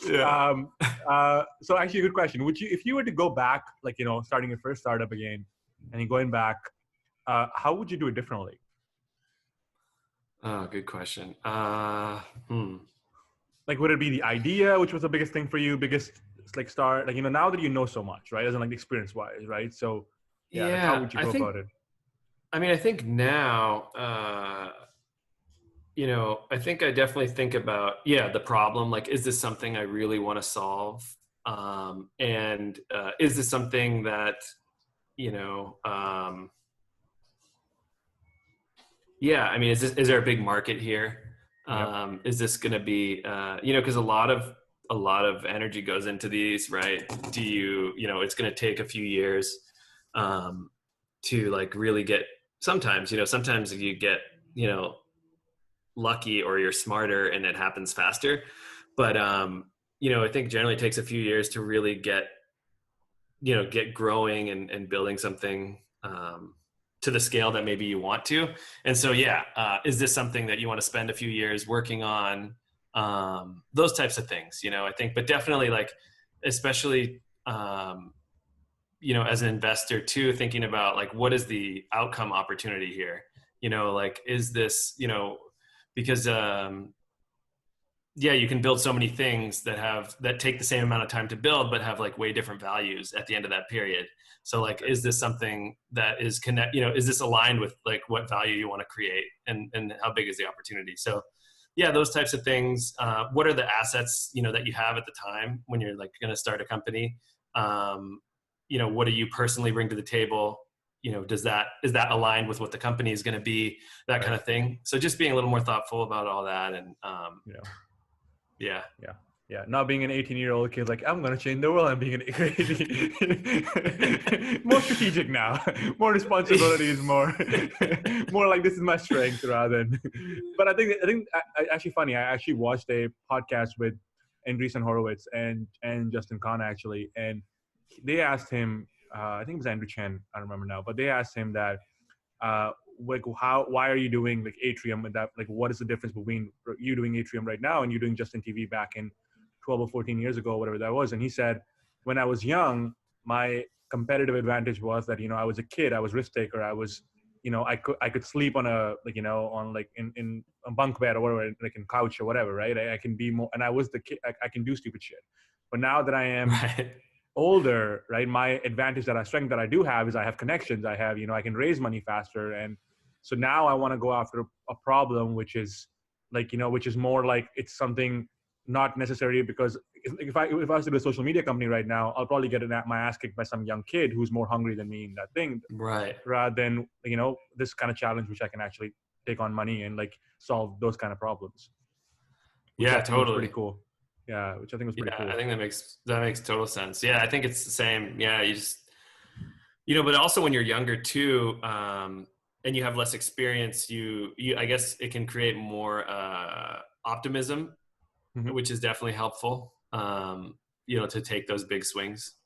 Yeah. So actually, a good question. Would you, if you were to go back, like, starting your first startup again, and you're going back, how would you do it differently? Oh, good question. Like, would it be the idea, which was the biggest thing for you, biggest like start, like, now that you know so much, right? As in like experience wise, right? So yeah, like how Yeah, would you go about it? I think now, I think I definitely think about, the problem, like, is this something I really want to solve? And is this something that, you know, is there a big market here? Yep. Is this going to be, because a lot of energy goes into these, right? It's going to take a few years to like really get, sometimes you get, lucky or you're smarter and it happens faster. But, I think generally it takes a few years to really get growing and building something, to the scale that maybe you want to. And so, is this something that you want to spend a few years working on? Those types of things, I think, but definitely like, especially, as an investor too, thinking about like, what is the outcome opportunity here? Like, is this, because, you can build so many things that take the same amount of time to build, but have like way different values at the end of that period. So like, is this something that is is this aligned with like what value you want to create, and how big is the opportunity? So those types of things. What are the assets, that you have at the time when you're like going to start a company? What do you personally bring to the table? Is that aligned with what the company is going to be, that kind of thing? So just being a little more thoughtful about all that. And, Yeah. yeah. Yeah. Yeah. Not being an 18-year-old kid, like, I'm going to change the world. I'm being an crazy, more strategic now, more responsibilities, more, more like this is my strength rather than, but I actually funny. I actually watched a podcast with Andreessen Horowitz and Justin Khan actually. And they asked him, I think it was Andrew Chen. I don't remember now, but they asked him that, uh, like why are you doing like Atrium, and that like what is the difference between you doing Atrium right now and you doing Justin TV back in 12 or 14 years ago, whatever that was. And he said, when I was young, my competitive advantage was that I was a kid, I was risk taker, I was I could sleep on a like on like in a bunk bed or whatever, like in couch or whatever, right? I can be more, and I was the kid, I can do stupid shit. But now that I am Right. older, right, my advantage, strength that I do have is I have connections, I have I can raise money faster. And so now I want to go after a problem which is like which is more like it's something not necessarily, because if I was to do a social media company right now, I'll probably get my ass kicked by some young kid who's more hungry than me in that thing, Right. rather than this kind of challenge which I can actually take on money and like solve those kind of problems, which I Yeah, think was pretty totally. cool. Yeah, which I think was pretty Yeah, I cool. think that makes total sense. Yeah, I think it's the same. Yeah, but also when you're younger too, and you have less experience, you I guess it can create more optimism, Mm-hmm. which is definitely helpful. To take those big swings.